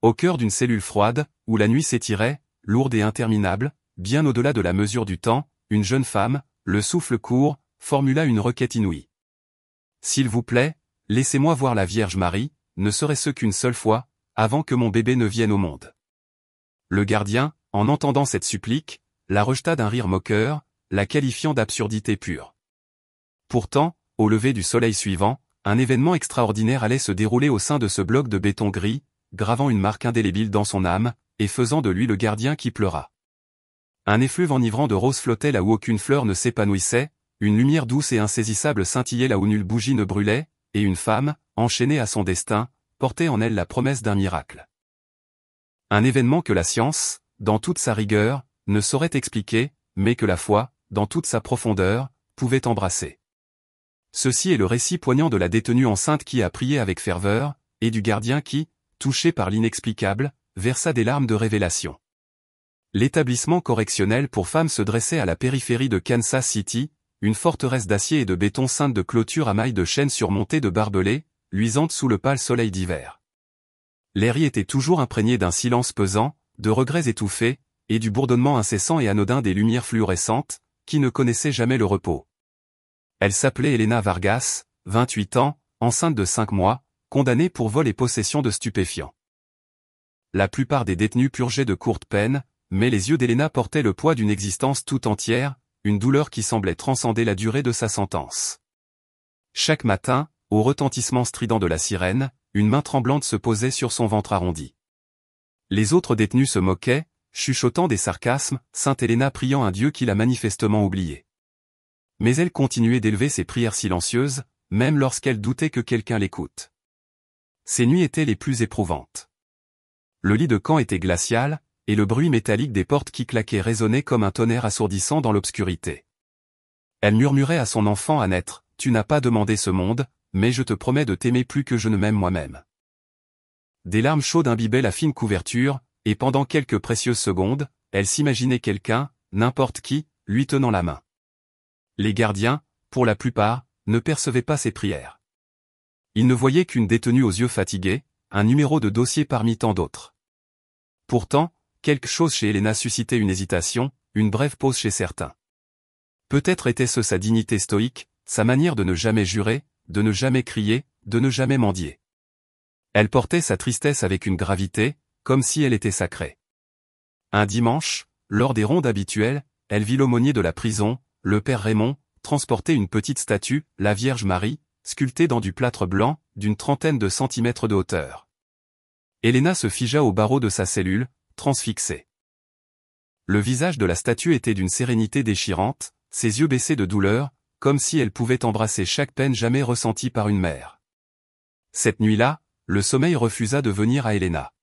Au cœur d'une cellule froide, où la nuit s'étirait, lourde et interminable, bien au-delà de la mesure du temps, une jeune femme, le souffle court, formula une requête inouïe. S'il vous plaît, laissez-moi voir la Vierge Marie, ne serait-ce qu'une seule fois, avant que mon bébé ne vienne au monde. Le gardien, en entendant cette supplique, la rejeta d'un rire moqueur, la qualifiant d'absurdité pure. Pourtant, au lever du soleil suivant, un événement extraordinaire allait se dérouler au sein de ce bloc de béton gris, gravant une marque indélébile dans son âme, et faisant de lui le gardien qui pleura. Un effluve enivrant de roses flottait là où aucune fleur ne s'épanouissait, une lumière douce et insaisissable scintillait là où nulle bougie ne brûlait, et une femme, enchaînée à son destin, portait en elle la promesse d'un miracle. Un événement que la science, dans toute sa rigueur, ne saurait expliquer, mais que la foi, dans toute sa profondeur, pouvait embrasser. Ceci est le récit poignant de la détenue enceinte qui a prié avec ferveur, et du gardien qui, touché par l'inexplicable, versa des larmes de révélation. L'établissement correctionnel pour femmes se dressait à la périphérie de Kansas City, une forteresse d'acier et de béton ceinte de clôtures à mailles de chêne surmontées de barbelés, luisantes sous le pâle soleil d'hiver. L'air y était toujours imprégné d'un silence pesant, de regrets étouffés, et du bourdonnement incessant et anodin des lumières fluorescentes, qui ne connaissaient jamais le repos. Elle s'appelait Elena Vargas, 28 ans, enceinte de 5 mois, condamnée pour vol et possession de stupéfiants. La plupart des détenus purgeaient de courtes peines, mais les yeux d'Elena portaient le poids d'une existence tout entière, une douleur qui semblait transcender la durée de sa sentence. Chaque matin, au retentissement strident de la sirène, une main tremblante se posait sur son ventre arrondi. Les autres détenus se moquaient, chuchotant des sarcasmes, Sainte Elena priant un Dieu qu'il a manifestement oublié. Mais elle continuait d'élever ses prières silencieuses, même lorsqu'elle doutait que quelqu'un l'écoute. Ces nuits étaient les plus éprouvantes. Le lit de camp était glacial, et le bruit métallique des portes qui claquaient résonnait comme un tonnerre assourdissant dans l'obscurité. Elle murmurait à son enfant à naître, « Tu n'as pas demandé ce monde, mais je te promets de t'aimer plus que je ne m'aime moi-même. » Des larmes chaudes imbibaient la fine couverture, et pendant quelques précieuses secondes, elle s'imaginait quelqu'un, n'importe qui, lui tenant la main. Les gardiens, pour la plupart, ne percevaient pas ses prières. Ils ne voyaient qu'une détenue aux yeux fatigués, un numéro de dossier parmi tant d'autres. Pourtant, quelque chose chez Elena suscitait une hésitation, une brève pause chez certains. Peut-être était-ce sa dignité stoïque, sa manière de ne jamais jurer, de ne jamais crier, de ne jamais mendier. Elle portait sa tristesse avec une gravité, comme si elle était sacrée. Un dimanche, lors des rondes habituelles, elle vit l'aumônier de la prison, le père Raymond, transporter une petite statue, la Vierge Marie, sculptée dans du plâtre blanc, d'une trentaine de centimètres de hauteur. Elena se figea au barreau de sa cellule, transfixée. Le visage de la statue était d'une sérénité déchirante, ses yeux baissés de douleur, comme si elle pouvait embrasser chaque peine jamais ressentie par une mère. Cette nuit-là, le sommeil refusa de venir à Elena.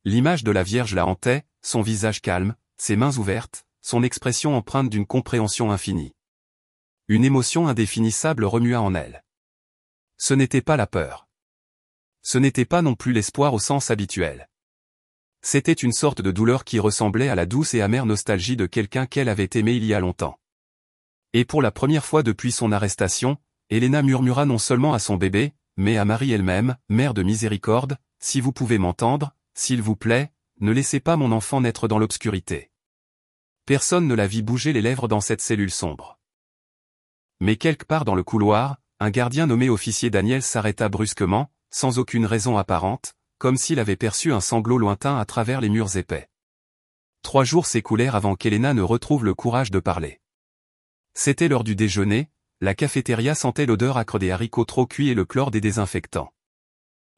L'image de la Vierge la hantait, son visage calme, ses mains ouvertes, son expression empreinte d'une compréhension infinie. Une émotion indéfinissable remua en elle. Ce n'était pas la peur. Ce n'était pas non plus l'espoir au sens habituel. C'était une sorte de douleur qui ressemblait à la douce et amère nostalgie de quelqu'un qu'elle avait aimé il y a longtemps. Et pour la première fois depuis son arrestation, Elena murmura non seulement à son bébé, mais à Marie elle-même, Mère de miséricorde, « Si vous pouvez m'entendre, s'il vous plaît, ne laissez pas mon enfant naître dans l'obscurité. » Personne ne la vit bouger les lèvres dans cette cellule sombre. Mais quelque part dans le couloir, un gardien nommé officier Daniel s'arrêta brusquement, sans aucune raison apparente, comme s'il avait perçu un sanglot lointain à travers les murs épais. 3 jours s'écoulèrent avant qu'Elena ne retrouve le courage de parler. C'était l'heure du déjeuner, la cafétéria sentait l'odeur âcre des haricots trop cuits et le chlore des désinfectants.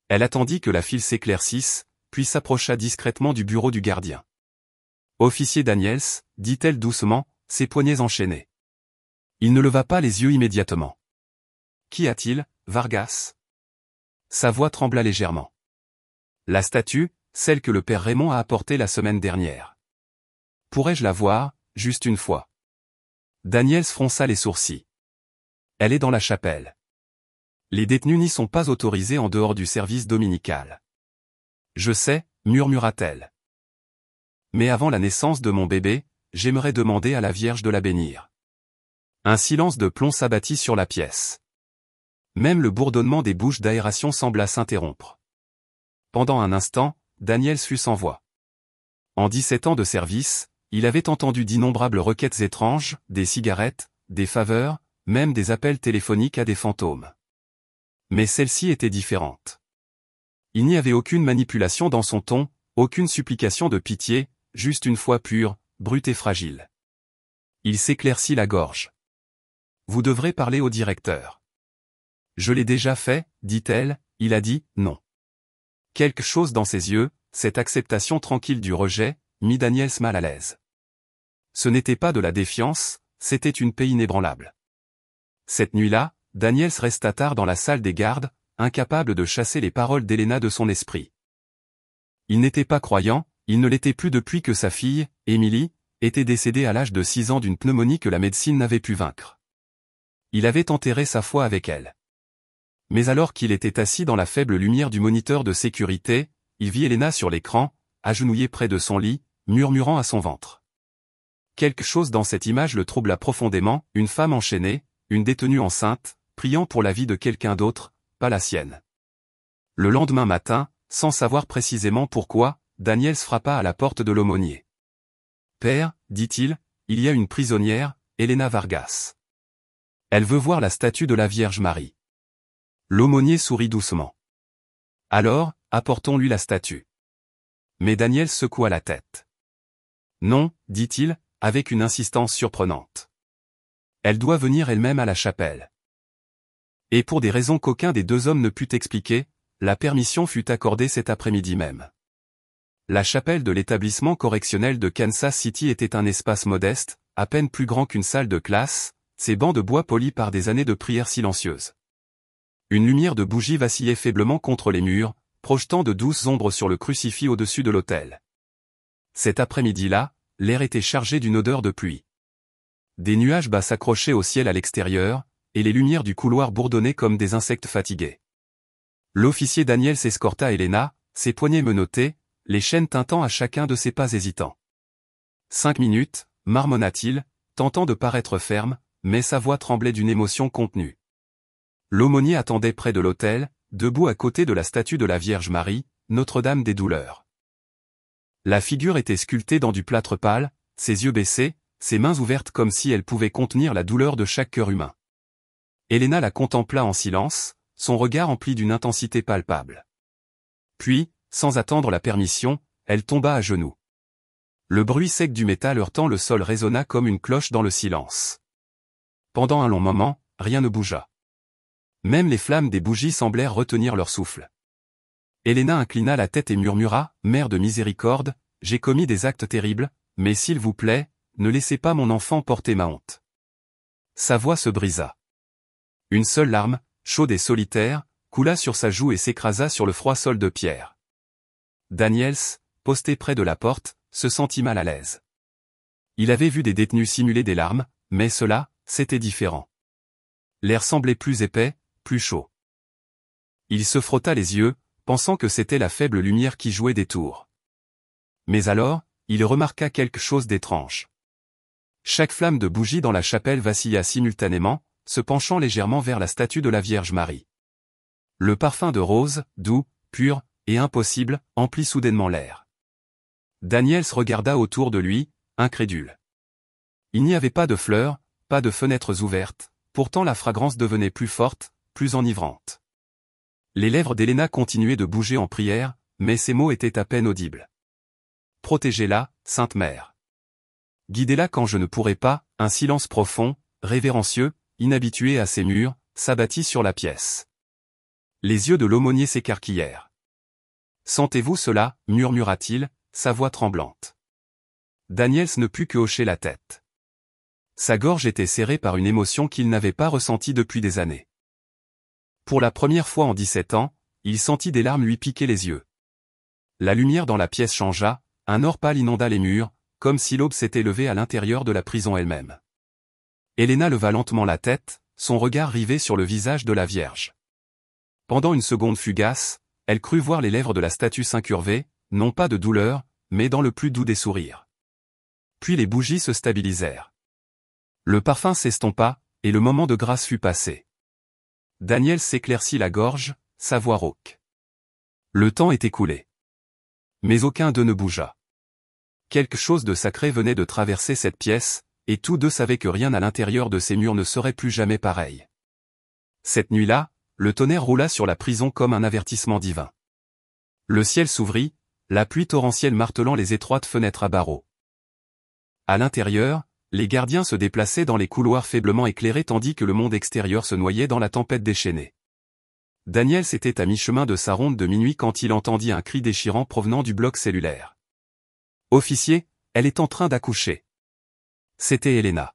Elle attendit que la file s'éclaircisse, puis s'approcha discrètement du bureau du gardien. « Officier Daniels, dit-elle doucement, ses poignets enchaînés. » Il ne leva pas les yeux immédiatement. « Qu'y a-t-il, Vargas ?» Sa voix trembla légèrement. « La statue, celle que le père Raymond a apportée la semaine dernière. Pourrais-je la voir, juste une fois ?» Daniels fronça les sourcils. « Elle est dans la chapelle. Les détenus n'y sont pas autorisés en dehors du service dominical. »« Je sais, » murmura-t-elle. « Mais avant la naissance de mon bébé, j'aimerais demander à la Vierge de la bénir. » Un silence de plomb s'abattit sur la pièce. Même le bourdonnement des bouches d'aération sembla s'interrompre. Pendant un instant, Daniels fut sans voix. En 17 ans de service, il avait entendu d'innombrables requêtes étranges, des cigarettes, des faveurs, même des appels téléphoniques à des fantômes. Mais celle-ci était différente. Il n'y avait aucune manipulation dans son ton, aucune supplication de pitié, juste une foi pure, brute et fragile. Il s'éclaircit la gorge. « Vous devrez parler au directeur. »« Je l'ai déjà fait, dit-elle, il a dit « non ». Quelque chose dans ses yeux, cette acceptation tranquille du rejet, mit Daniels mal à l'aise. Ce n'était pas de la défiance, c'était une paix inébranlable. Cette nuit-là, Daniels resta tard dans la salle des gardes, incapable de chasser les paroles d'Helena de son esprit. Il n'était pas croyant, il ne l'était plus depuis que sa fille, Emily, était décédée à l'âge de 6 ans d'une pneumonie que la médecine n'avait pu vaincre. Il avait enterré sa foi avec elle. Mais alors qu'il était assis dans la faible lumière du moniteur de sécurité, il vit Helena sur l'écran, agenouillée près de son lit, murmurant à son ventre. Quelque chose dans cette image le troubla profondément, une femme enchaînée, une détenue enceinte, priant pour la vie de quelqu'un d'autre, pas la sienne. Le lendemain matin, sans savoir précisément pourquoi, Daniels frappa à la porte de l'aumônier. « Père, dit-il, il y a une prisonnière, Helena Vargas. Elle veut voir la statue de la Vierge Marie. » L'aumônier sourit doucement. « Alors, apportons-lui la statue. » Mais Daniels secoua la tête. « Non, dit-il, avec une insistance surprenante. Elle doit venir elle-même à la chapelle. » Et pour des raisons qu'aucun des deux hommes ne put expliquer, la permission fut accordée cet après-midi même. La chapelle de l'établissement correctionnel de Kansas City était un espace modeste, à peine plus grand qu'une salle de classe, ses bancs de bois polis par des années de prière silencieuse. Une lumière de bougie vacillait faiblement contre les murs, projetant de douces ombres sur le crucifix au-dessus de l'autel. Cet après-midi-là, l'air était chargé d'une odeur de pluie. Des nuages bas s'accrochaient au ciel à l'extérieur, et les lumières du couloir bourdonnaient comme des insectes fatigués. L'officier Daniels escorta Helena, ses poignets menottés, les chaînes tintant à chacun de ses pas hésitants. 5 minutes, marmonna-t-il, tentant de paraître ferme, mais sa voix tremblait d'une émotion contenue. L'aumônier attendait près de l'autel, debout à côté de la statue de la Vierge Marie, Notre-Dame des Douleurs. La figure était sculptée dans du plâtre pâle, ses yeux baissés, ses mains ouvertes comme si elles pouvaient contenir la douleur de chaque cœur humain. Helena la contempla en silence, son regard empli d'une intensité palpable. Puis, sans attendre la permission, elle tomba à genoux. Le bruit sec du métal heurtant le sol résonna comme une cloche dans le silence. Pendant un long moment, rien ne bougea. Même les flammes des bougies semblèrent retenir leur souffle. Helena inclina la tête et murmura, « Mère de miséricorde, j'ai commis des actes terribles, mais s'il vous plaît, ne laissez pas mon enfant porter ma honte. » Sa voix se brisa. Une seule larme, chaude et solitaire, coula sur sa joue et s'écrasa sur le froid sol de pierre. Daniels, posté près de la porte, se sentit mal à l'aise. Il avait vu des détenus simuler des larmes, mais cela, c'était différent. L'air semblait plus épais, plus chaud. Il se frotta les yeux, pensant que c'était la faible lumière qui jouait des tours. Mais alors, il remarqua quelque chose d'étrange. Chaque flamme de bougie dans la chapelle vacilla simultanément, se penchant légèrement vers la statue de la Vierge Marie. Le parfum de rose, doux, pur, et impossible, emplit soudainement l'air. Daniels regarda autour de lui, incrédule. Il n'y avait pas de fleurs, pas de fenêtres ouvertes, pourtant la fragrance devenait plus forte, plus enivrante. Les lèvres d'Helena continuaient de bouger en prière, mais ses mots étaient à peine audibles. « Protégez-la, Sainte Mère. Guidez-la quand je ne pourrai pas. » Un silence profond, révérencieux, inhabitué à ces murs, s'abattit sur la pièce. Les yeux de l'aumônier s'écarquillèrent. « Sentez-vous cela ?» murmura-t-il, sa voix tremblante. Daniels ne put que hocher la tête. Sa gorge était serrée par une émotion qu'il n'avait pas ressentie depuis des années. Pour la première fois en 17 ans, il sentit des larmes lui piquer les yeux. La lumière dans la pièce changea, un or pâle inonda les murs, comme si l'aube s'était levée à l'intérieur de la prison elle-même. Helena leva lentement la tête, son regard rivé sur le visage de la Vierge. Pendant une seconde fugace, elle crut voir les lèvres de la statue s'incurver, non pas de douleur, mais dans le plus doux des sourires. Puis les bougies se stabilisèrent. Le parfum s'estompa, et le moment de grâce fut passé. Daniels s'éclaircit la gorge, sa voix rauque. Le temps est écoulé. Mais aucun d'eux ne bougea. Quelque chose de sacré venait de traverser cette pièce, et tous deux savaient que rien à l'intérieur de ces murs ne serait plus jamais pareil. Cette nuit-là, le tonnerre roula sur la prison comme un avertissement divin. Le ciel s'ouvrit, la pluie torrentielle martelant les étroites fenêtres à barreaux. À l'intérieur, les gardiens se déplaçaient dans les couloirs faiblement éclairés tandis que le monde extérieur se noyait dans la tempête déchaînée. Daniels était à mi-chemin de sa ronde de minuit quand il entendit un cri déchirant provenant du bloc cellulaire. « Officier, elle est en train d'accoucher. » C'était Elena.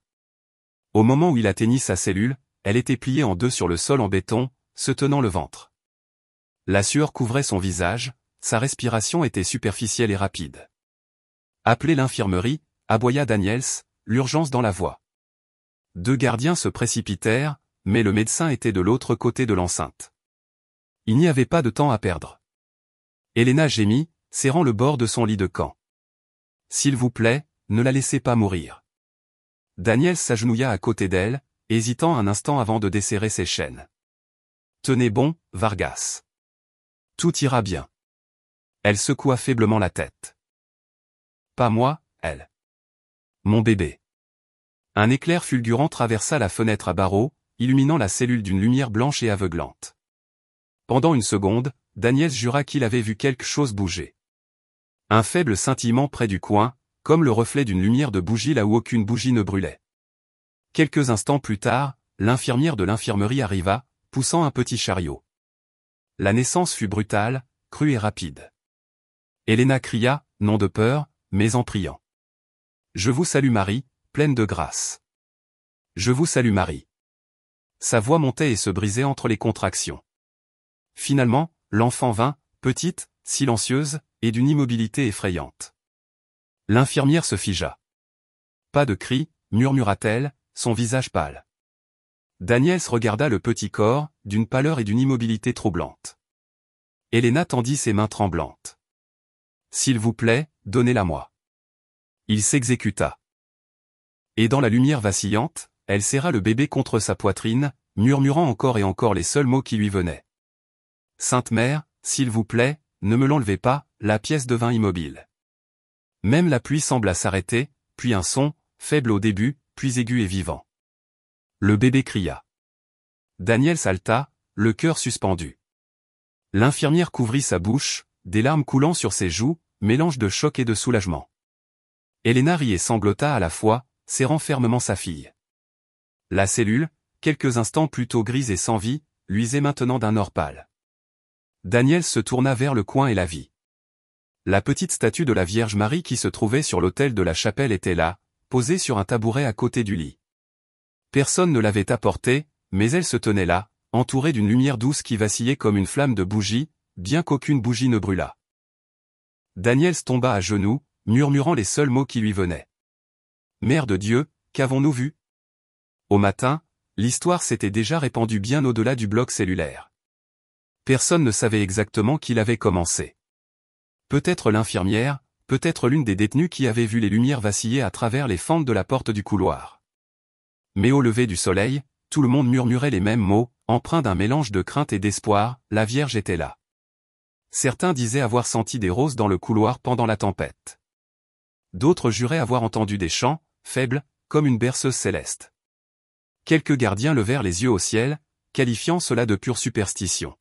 Au moment où il atteignit sa cellule, elle était pliée en deux sur le sol en béton, se tenant le ventre. La sueur couvrait son visage, sa respiration était superficielle et rapide. « Appelez l'infirmerie », aboya Daniels, l'urgence dans la voix. Deux gardiens se précipitèrent, mais le médecin était de l'autre côté de l'enceinte. Il n'y avait pas de temps à perdre. Elena gémit, serrant le bord de son lit de camp. « S'il vous plaît, ne la laissez pas mourir. » Daniels s'agenouilla à côté d'elle, hésitant un instant avant de desserrer ses chaînes. « Tenez bon, Vargas. Tout ira bien. » Elle secoua faiblement la tête. « Pas moi, elle. Mon bébé. » Un éclair fulgurant traversa la fenêtre à barreaux, illuminant la cellule d'une lumière blanche et aveuglante. Pendant une seconde, Daniels jura qu'il avait vu quelque chose bouger. Un faible scintillement près du coin, comme le reflet d'une lumière de bougie là où aucune bougie ne brûlait. Quelques instants plus tard, l'infirmière de l'infirmerie arriva, poussant un petit chariot. La naissance fut brutale, crue et rapide. Elena cria, non de peur, mais en priant. « Je vous salue Marie, pleine de grâce. Je vous salue Marie. » Sa voix montait et se brisait entre les contractions. Finalement, l'enfant vint, petite, silencieuse, et d'une immobilité effrayante. L'infirmière se figea. « Pas de cri » murmura-t-elle, son visage pâle. Daniels regarda le petit corps, d'une pâleur et d'une immobilité troublantes. Elena tendit ses mains tremblantes. « S'il vous plaît, donnez-la-moi. » Il s'exécuta. Et dans la lumière vacillante, elle serra le bébé contre sa poitrine, murmurant encore et encore les seuls mots qui lui venaient. « Sainte Mère, s'il vous plaît, ne me l'enlevez pas », la pièce devint immobile. Même la pluie sembla s'arrêter, puis un son, faible au début, puis aigu et vivant. Le bébé cria. Daniels halta, le cœur suspendu. L'infirmière couvrit sa bouche, des larmes coulant sur ses joues, mélange de choc et de soulagement. Elena rit et sanglota à la fois, serrant fermement sa fille. La cellule, quelques instants plus tôt grise et sans vie, luisait maintenant d'un or pâle. Daniels se tourna vers le coin et la vit. La petite statue de la Vierge Marie qui se trouvait sur l'autel de la chapelle était là, posée sur un tabouret à côté du lit. Personne ne l'avait apportée, mais elle se tenait là, entourée d'une lumière douce qui vacillait comme une flamme de bougie, bien qu'aucune bougie ne brûlât. Daniels tomba à genoux, murmurant les seuls mots qui lui venaient. « Mère de Dieu, qu'avons-nous vu ?» Au matin, l'histoire s'était déjà répandue bien au-delà du bloc cellulaire. Personne ne savait exactement qui l'avait commencé. Peut-être l'infirmière, peut-être l'une des détenues qui avait vu les lumières vaciller à travers les fentes de la porte du couloir. Mais au lever du soleil, tout le monde murmurait les mêmes mots, empreints d'un mélange de crainte et d'espoir, la Vierge était là. Certains disaient avoir senti des roses dans le couloir pendant la tempête. D'autres juraient avoir entendu des chants, faibles, comme une berceuse céleste. Quelques gardiens levèrent les yeux au ciel, qualifiant cela de pure superstition.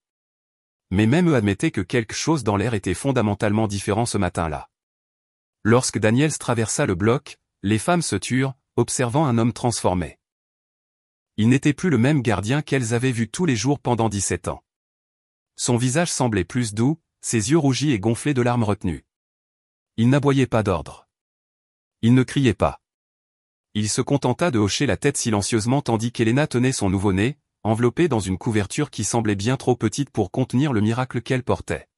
Mais même eux admettaient que quelque chose dans l'air était fondamentalement différent ce matin-là. Lorsque Daniels traversa le bloc, les femmes se turent, observant un homme transformé. Il n'était plus le même gardien qu'elles avaient vu tous les jours pendant 17 ans. Son visage semblait plus doux, ses yeux rougis et gonflés de larmes retenues. Il n'aboyait pas d'ordre. Il ne criait pas. Il se contenta de hocher la tête silencieusement tandis qu'Elena tenait son nouveau-né, enveloppé dans une couverture qui semblait bien trop petite pour contenir le miracle qu'elle portait.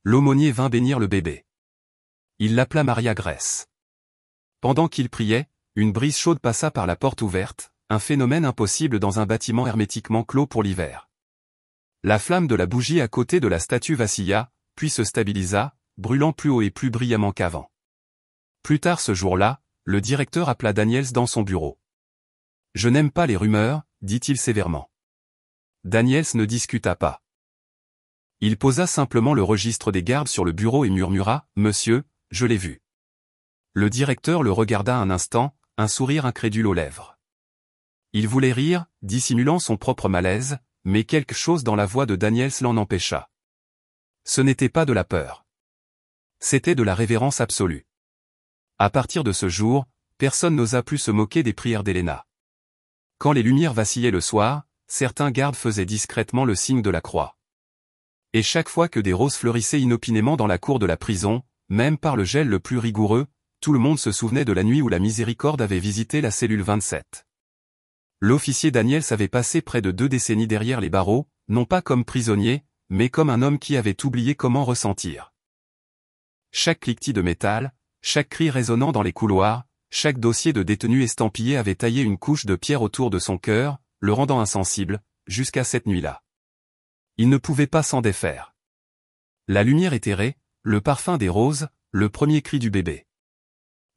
L'aumônier vint bénir le bébé. Il l'appela Maria Grèce. Pendant qu'il priait, une brise chaude passa par la porte ouverte, un phénomène impossible dans un bâtiment hermétiquement clos pour l'hiver. La flamme de la bougie à côté de la statue vacilla, puis se stabilisa, brûlant plus haut et plus brillamment qu'avant. Plus tard ce jour-là, le directeur appela Daniels dans son bureau. « Je n'aime pas les rumeurs », dit-il sévèrement. Daniels ne discuta pas. Il posa simplement le registre des gardes sur le bureau et murmura « Monsieur, je l'ai vu ». Le directeur le regarda un instant, un sourire incrédule aux lèvres. Il voulait rire, dissimulant son propre malaise, mais quelque chose dans la voix de Daniels l'en empêcha. Ce n'était pas de la peur. C'était de la révérence absolue. À partir de ce jour, personne n'osa plus se moquer des prières d'Elena. Quand les lumières vacillaient le soir, certains gardes faisaient discrètement le signe de la croix. Et chaque fois que des roses fleurissaient inopinément dans la cour de la prison, même par le gel le plus rigoureux, tout le monde se souvenait de la nuit où la miséricorde avait visité la cellule 27. L'officier Daniels avait passé près de 2 décennies derrière les barreaux, non pas comme prisonnier, mais comme un homme qui avait oublié comment ressentir. Chaque cliquetis de métal, chaque cri résonnant dans les couloirs, chaque dossier de détenu estampillé avait taillé une couche de pierre autour de son cœur, le rendant insensible, jusqu'à cette nuit-là. Il ne pouvait pas s'en défaire. La lumière éthérée, le parfum des roses, le premier cri du bébé.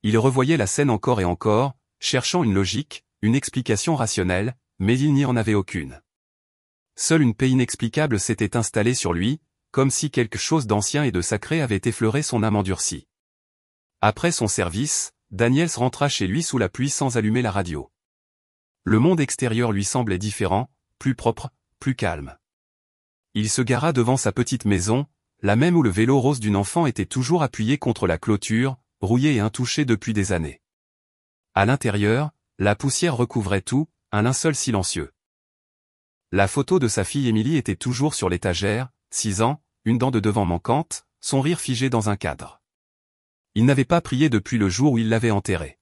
Il revoyait la scène encore et encore, cherchant une logique, une explication rationnelle, mais il n'y en avait aucune. Seule une paix inexplicable s'était installée sur lui, comme si quelque chose d'ancien et de sacré avait effleuré son âme endurcie. Après son service, Daniels rentra chez lui sous la pluie sans allumer la radio. Le monde extérieur lui semblait différent, plus propre, plus calme. Il se gara devant sa petite maison, la même où le vélo rose d'une enfant était toujours appuyé contre la clôture, rouillé et intouché depuis des années. À l'intérieur, la poussière recouvrait tout, un linceul silencieux. La photo de sa fille Émilie était toujours sur l'étagère, 6 ans, une dent de devant manquante, son rire figé dans un cadre. Il n'avait pas prié depuis le jour où il l'avait enterrée.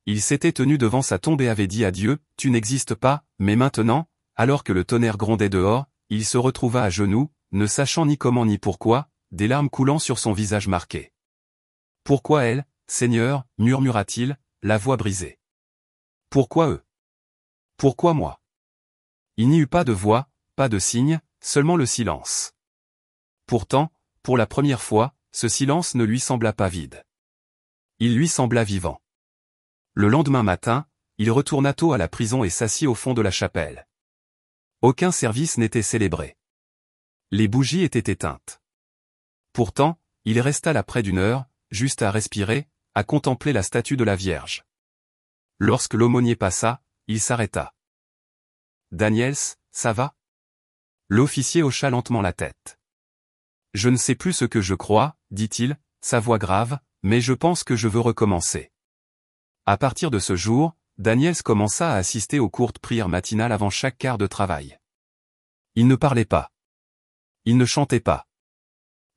Il s'était tenu devant sa tombe et avait dit à Dieu, « Tu n'existes pas », mais maintenant, alors que le tonnerre grondait dehors, il se retrouva à genoux, ne sachant ni comment ni pourquoi, des larmes coulant sur son visage marqué. « Pourquoi elle, Seigneur ?» murmura-t-il, la voix brisée. « Pourquoi eux ? Pourquoi moi ?» Il n'y eut pas de voix, pas de signe, seulement le silence. Pourtant, pour la première fois, ce silence ne lui sembla pas vide. Il lui sembla vivant. Le lendemain matin, il retourna tôt à la prison et s'assit au fond de la chapelle. Aucun service n'était célébré. Les bougies étaient éteintes. Pourtant, il resta là près d'une heure, juste à respirer, à contempler la statue de la Vierge. Lorsque l'aumônier passa, il s'arrêta. « Daniels, ça va ?» L'officier hocha lentement la tête. « Je ne sais plus ce que je crois, » dit-il, sa voix grave, « mais je pense que je veux recommencer. » À partir de ce jour, Daniels commença à assister aux courtes prières matinales avant chaque quart de travail. Il ne parlait pas. Il ne chantait pas.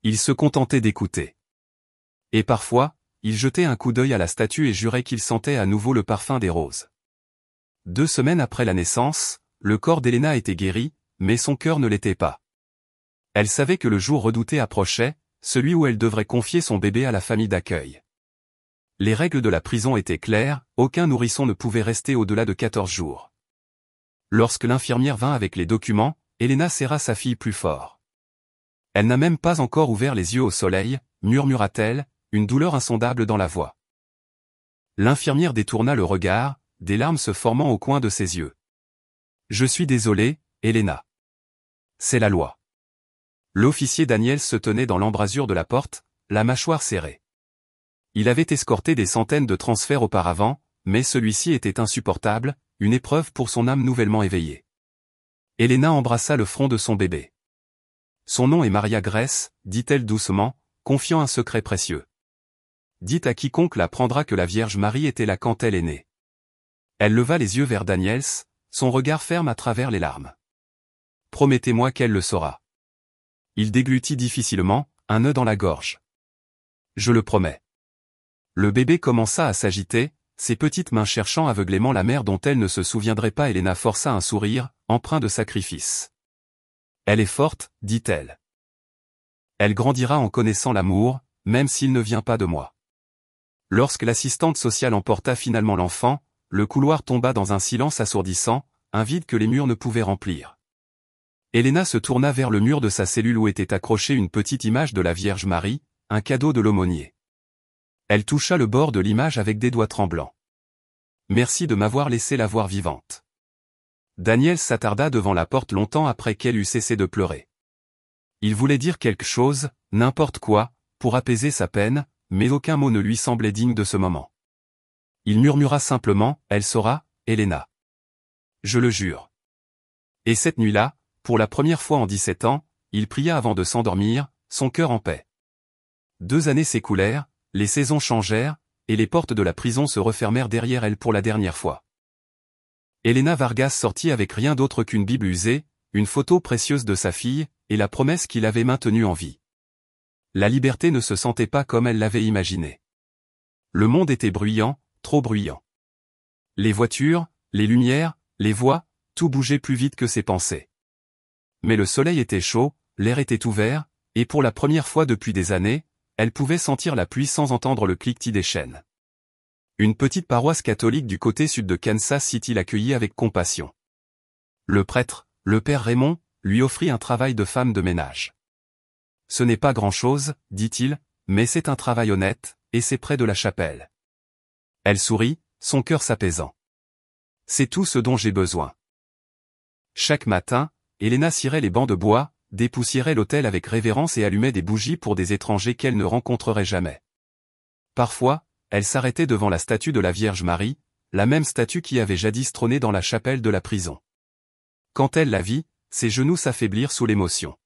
Il se contentait d'écouter. Et parfois, il jetait un coup d'œil à la statue et jurait qu'il sentait à nouveau le parfum des roses. 2 semaines après la naissance, le corps d'Elena était guéri, mais son cœur ne l'était pas. Elle savait que le jour redouté approchait, celui où elle devrait confier son bébé à la famille d'accueil. Les règles de la prison étaient claires, aucun nourrisson ne pouvait rester au-delà de 14 jours. Lorsque l'infirmière vint avec les documents, Elena serra sa fille plus fort. Elle n'a même pas encore ouvert les yeux au soleil, murmura-t-elle, une douleur insondable dans la voix. L'infirmière détourna le regard, des larmes se formant au coin de ses yeux. « Je suis désolé, Elena. C'est la loi. » L'officier Daniels se tenait dans l'embrasure de la porte, la mâchoire serrée. Il avait escorté des centaines de transferts auparavant, mais celui-ci était insupportable, une épreuve pour son âme nouvellement éveillée. Elena embrassa le front de son bébé. « Son nom est Maria Grace, » dit-elle doucement, confiant un secret précieux. « Dites à quiconque l'apprendra que la Vierge Marie était là quand elle est née. » Elle leva les yeux vers Daniels, son regard ferme à travers les larmes. « Promettez-moi qu'elle le saura. » Il déglutit difficilement, un nœud dans la gorge. « Je le promets. » Le bébé commença à s'agiter, ses petites mains cherchant aveuglément la mère dont elle ne se souviendrait pas. Elena força un sourire, empreint de sacrifice. « Elle est forte, dit-elle. Elle grandira en connaissant l'amour, même s'il ne vient pas de moi. » Lorsque l'assistante sociale emporta finalement l'enfant, le couloir tomba dans un silence assourdissant, un vide que les murs ne pouvaient remplir. Elena se tourna vers le mur de sa cellule où était accrochée une petite image de la Vierge Marie, un cadeau de l'aumônier. Elle toucha le bord de l'image avec des doigts tremblants. « Merci de m'avoir laissé la voir vivante. » Daniels s'attarda devant la porte longtemps après qu'elle eut cessé de pleurer. Il voulait dire quelque chose, n'importe quoi, pour apaiser sa peine, mais aucun mot ne lui semblait digne de ce moment. Il murmura simplement, « Elle saura, Elena. Je le jure. » Et cette nuit-là, pour la première fois en 17 ans, il pria avant de s'endormir, son cœur en paix. 2 années s'écoulèrent, les saisons changèrent, et les portes de la prison se refermèrent derrière elle pour la dernière fois. Elena Vargas sortit avec rien d'autre qu'une Bible usée, une photo précieuse de sa fille, et la promesse qu'il avait maintenue en vie. La liberté ne se sentait pas comme elle l'avait imaginé. Le monde était bruyant, trop bruyant. Les voitures, les lumières, les voix, tout bougeait plus vite que ses pensées. Mais le soleil était chaud, l'air était ouvert, et pour la première fois depuis des années, elle pouvait sentir la pluie sans entendre le cliquetis des chaînes. Une petite paroisse catholique du côté sud de Kansas City l'accueillit avec compassion. Le prêtre, le père Raymond, lui offrit un travail de femme de ménage. « Ce n'est pas grand-chose, dit-il, mais c'est un travail honnête, et c'est près de la chapelle. » Elle sourit, son cœur s'apaisant. « C'est tout ce dont j'ai besoin. » Chaque matin, Elena cirait les bancs de bois, dépoussiérait l'autel avec révérence et allumait des bougies pour des étrangers qu'elle ne rencontrerait jamais. Parfois, elle s'arrêtait devant la statue de la Vierge Marie, la même statue qui avait jadis trôné dans la chapelle de la prison. Quand elle la vit, ses genoux s'affaiblirent sous l'émotion.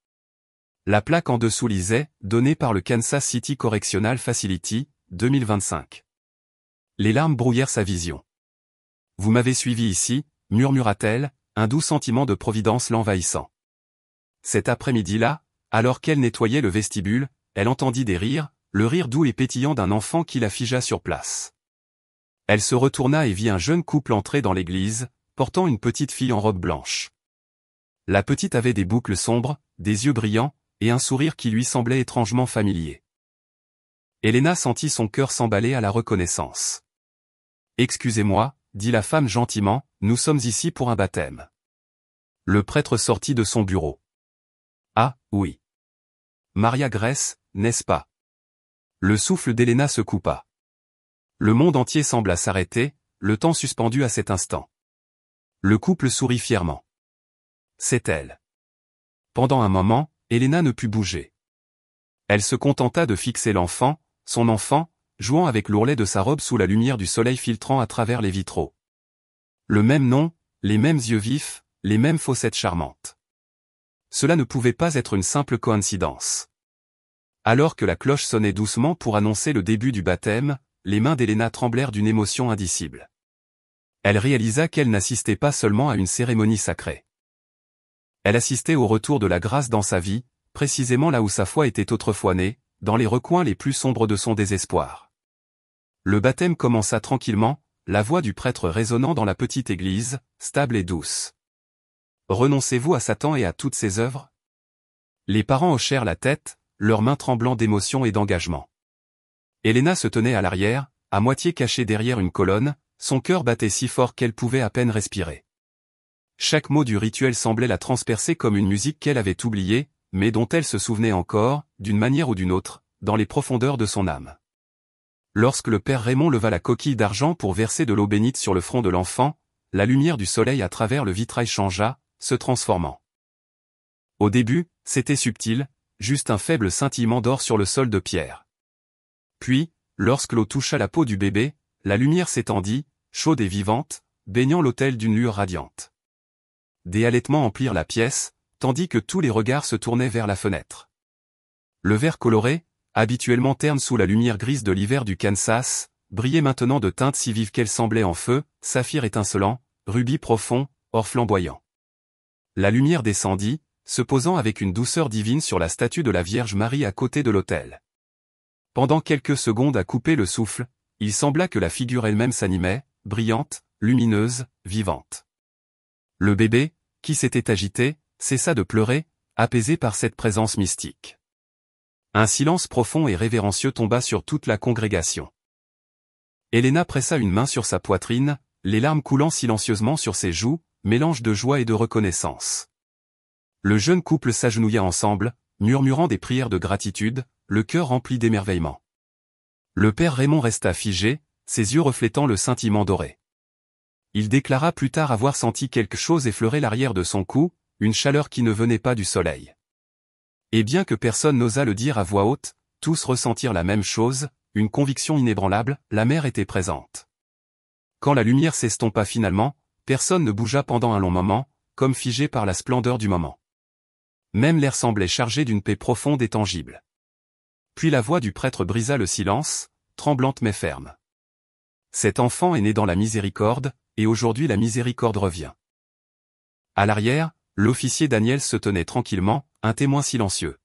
La plaque en dessous lisait « Donnée par le Kansas City Correctional Facility, 2025 ». Les larmes brouillèrent sa vision. « Vous m'avez suivi ici », murmura-t-elle, un doux sentiment de providence l'envahissant. Cet après-midi-là, alors qu'elle nettoyait le vestibule, elle entendit des rires, le rire doux et pétillant d'un enfant qui la figea sur place. Elle se retourna et vit un jeune couple entrer dans l'église, portant une petite fille en robe blanche. La petite avait des boucles sombres, des yeux brillants, et un sourire qui lui semblait étrangement familier. Elena sentit son cœur s'emballer à la reconnaissance. « Excusez-moi, » dit la femme gentiment, « nous sommes ici pour un baptême. » Le prêtre sortit de son bureau. « Ah, oui. Maria Grace, n'est-ce pas ?» Le souffle d'Elena se coupa. Le monde entier sembla s'arrêter, le temps suspendu à cet instant. Le couple sourit fièrement. C'est elle. Pendant un moment, Elena ne put bouger. Elle se contenta de fixer l'enfant, son enfant, jouant avec l'ourlet de sa robe sous la lumière du soleil filtrant à travers les vitraux. Le même nom, les mêmes yeux vifs, les mêmes fossettes charmantes. Cela ne pouvait pas être une simple coïncidence. Alors que la cloche sonnait doucement pour annoncer le début du baptême, les mains d'Elena tremblèrent d'une émotion indicible. Elle réalisa qu'elle n'assistait pas seulement à une cérémonie sacrée. Elle assistait au retour de la grâce dans sa vie, précisément là où sa foi était autrefois née, dans les recoins les plus sombres de son désespoir. Le baptême commença tranquillement, la voix du prêtre résonnant dans la petite église, stable et douce. « Renoncez-vous à Satan et à toutes ses œuvres ?» Les parents hochèrent la tête, leurs mains tremblant d'émotion et d'engagement. Elena se tenait à l'arrière, à moitié cachée derrière une colonne, son cœur battait si fort qu'elle pouvait à peine respirer. Chaque mot du rituel semblait la transpercer comme une musique qu'elle avait oubliée, mais dont elle se souvenait encore, d'une manière ou d'une autre, dans les profondeurs de son âme. Lorsque le père Raymond leva la coquille d'argent pour verser de l'eau bénite sur le front de l'enfant, la lumière du soleil à travers le vitrail changea, se transformant. Au début, c'était subtil, juste un faible scintillement d'or sur le sol de pierre. Puis, lorsque l'eau toucha la peau du bébé, la lumière s'étendit, chaude et vivante, baignant l'autel d'une lueur radiante. Des halètements emplirent la pièce, tandis que tous les regards se tournaient vers la fenêtre. Le vert coloré, habituellement terne sous la lumière grise de l'hiver du Kansas, brillait maintenant de teintes si vives qu'elles semblaient en feu, saphir étincelant, rubis profond, or flamboyant. La lumière descendit, se posant avec une douceur divine sur la statue de la Vierge Marie à côté de l'autel. Pendant quelques secondes à couper le souffle, il sembla que la figure elle-même s'animait, brillante, lumineuse, vivante. Le bébé, qui s'était agité, cessa de pleurer, apaisé par cette présence mystique. Un silence profond et révérencieux tomba sur toute la congrégation. Elena pressa une main sur sa poitrine, les larmes coulant silencieusement sur ses joues, mélange de joie et de reconnaissance. Le jeune couple s'agenouilla ensemble, murmurant des prières de gratitude, le cœur rempli d'émerveillement. Le père Raymond resta figé, ses yeux reflétant le scintillement doré. Il déclara plus tard avoir senti quelque chose effleurer l'arrière de son cou, une chaleur qui ne venait pas du soleil. Et bien que personne n'osât le dire à voix haute, tous ressentirent la même chose, une conviction inébranlable, la mère était présente. Quand la lumière s'estompa finalement, personne ne bougea pendant un long moment, comme figé par la splendeur du moment. Même l'air semblait chargé d'une paix profonde et tangible. Puis la voix du prêtre brisa le silence, tremblante mais ferme. Cet enfant est né dans la miséricorde, et aujourd'hui la miséricorde revient. À l'arrière, l'officier Daniel se tenait tranquillement, un témoin silencieux.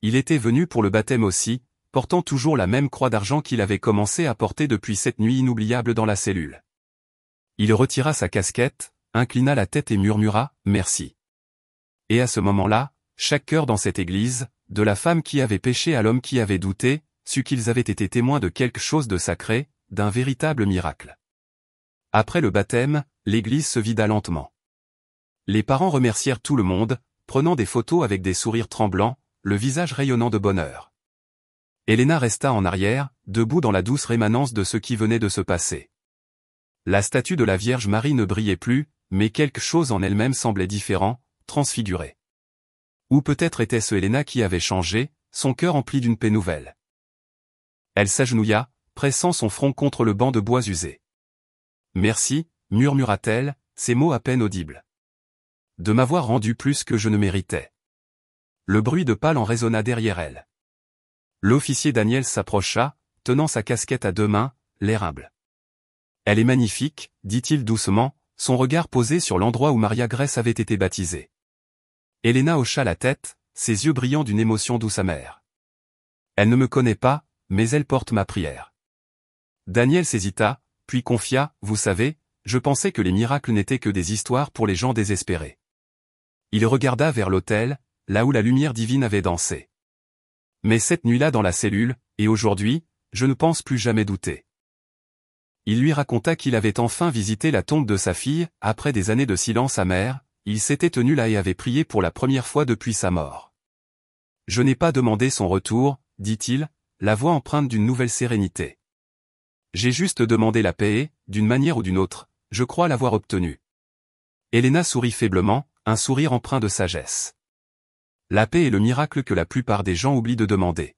Il était venu pour le baptême aussi, portant toujours la même croix d'argent qu'il avait commencé à porter depuis cette nuit inoubliable dans la cellule. Il retira sa casquette, inclina la tête et murmura « Merci ». Et à ce moment-là, chaque cœur dans cette église, de la femme qui avait péché à l'homme qui avait douté, sut qu'ils avaient été témoins de quelque chose de sacré, d'un véritable miracle. Après le baptême, l'église se vida lentement. Les parents remercièrent tout le monde, prenant des photos avec des sourires tremblants, le visage rayonnant de bonheur. Helena resta en arrière, debout dans la douce rémanence de ce qui venait de se passer. La statue de la Vierge Marie ne brillait plus, mais quelque chose en elle-même semblait différent, transfiguré. Ou peut-être était-ce Helena qui avait changé, son cœur empli d'une paix nouvelle. Elle s'agenouilla, pressant son front contre le banc de bois usé. « Merci », murmura-t-elle, ces mots à peine audibles. « De m'avoir rendu plus que je ne méritais. » Le bruit de pales en résonna derrière elle. L'officier Daniel s'approcha, tenant sa casquette à deux mains, l'air humble. « Elle est magnifique, dit-il doucement, son regard posé sur l'endroit où Maria Grèce avait été baptisée. » Helena hocha la tête, ses yeux brillant d'une émotion douce amère. « Elle ne me connaît pas, mais elle porte ma prière. » Daniel s'hésita, puis confia, « Vous savez, je pensais que les miracles n'étaient que des histoires pour les gens désespérés. » Il regarda vers l'autel, là où la lumière divine avait dansé. « Mais cette nuit-là dans la cellule, et aujourd'hui, je ne pense plus jamais douter. » Il lui raconta qu'il avait enfin visité la tombe de sa fille, après des années de silence amer, il s'était tenu là et avait prié pour la première fois depuis sa mort. « Je n'ai pas demandé son retour, dit-il, la voix empreinte d'une nouvelle sérénité. J'ai juste demandé la paix et, d'une manière ou d'une autre, je crois l'avoir obtenue. » Helena sourit faiblement, un sourire empreint de sagesse. La paix est le miracle que la plupart des gens oublient de demander.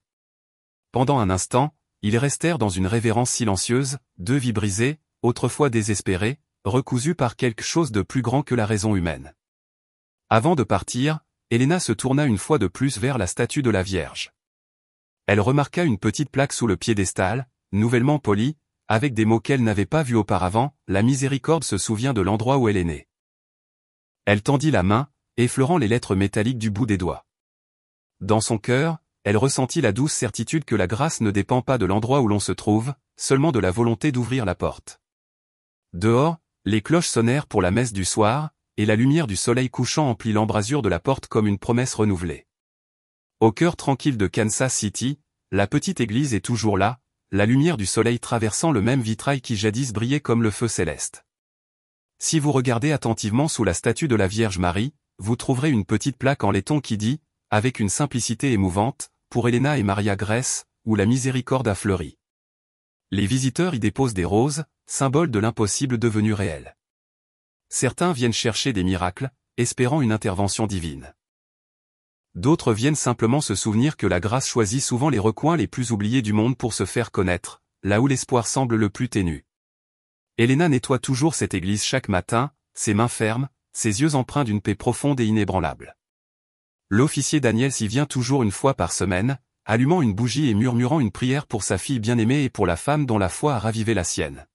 Pendant un instant, ils restèrent dans une révérence silencieuse, deux vies brisées, autrefois désespérées, recousues par quelque chose de plus grand que la raison humaine. Avant de partir, Helena se tourna une fois de plus vers la statue de la Vierge. Elle remarqua une petite plaque sous le piédestal, nouvellement polie, avec des mots qu'elle n'avait pas vus auparavant, « La miséricorde se souvient de l'endroit où elle est née. » Elle tendit la main, effleurant les lettres métalliques du bout des doigts. Dans son cœur, elle ressentit la douce certitude que la grâce ne dépend pas de l'endroit où l'on se trouve, seulement de la volonté d'ouvrir la porte. Dehors, les cloches sonnèrent pour la messe du soir, et la lumière du soleil couchant emplit l'embrasure de la porte comme une promesse renouvelée. Au cœur tranquille de Kansas City, la petite église est toujours là, la lumière du soleil traversant le même vitrail qui jadis brillait comme le feu céleste. Si vous regardez attentivement sous la statue de la Vierge Marie, vous trouverez une petite plaque en laiton qui dit, avec une simplicité émouvante, « Pour Helena et Maria Grèce, où la miséricorde a fleuri. » Les visiteurs y déposent des roses, symbole de l'impossible devenu réel. Certains viennent chercher des miracles, espérant une intervention divine. D'autres viennent simplement se souvenir que la grâce choisit souvent les recoins les plus oubliés du monde pour se faire connaître, là où l'espoir semble le plus ténu. Helena nettoie toujours cette église chaque matin, ses mains fermes, ses yeux empreints d'une paix profonde et inébranlable. L'officier Daniel s'y vient toujours une fois par semaine, allumant une bougie et murmurant une prière pour sa fille bien-aimée et pour la femme dont la foi a ravivé la sienne.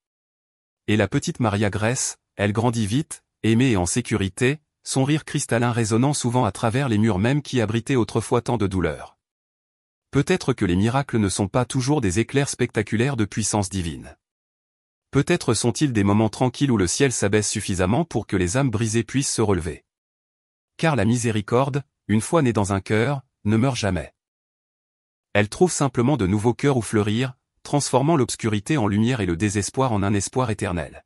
Et la petite Maria Grèce, elle grandit vite, aimée et en sécurité, son rire cristallin résonnant souvent à travers les murs mêmes qui abritaient autrefois tant de douleurs. Peut-être que les miracles ne sont pas toujours des éclairs spectaculaires de puissance divine. Peut-être sont-ils des moments tranquilles où le ciel s'abaisse suffisamment pour que les âmes brisées puissent se relever. Car la miséricorde, une fois née dans un cœur, ne meurt jamais. Elle trouve simplement de nouveaux cœurs où fleurir, transformant l'obscurité en lumière et le désespoir en un espoir éternel.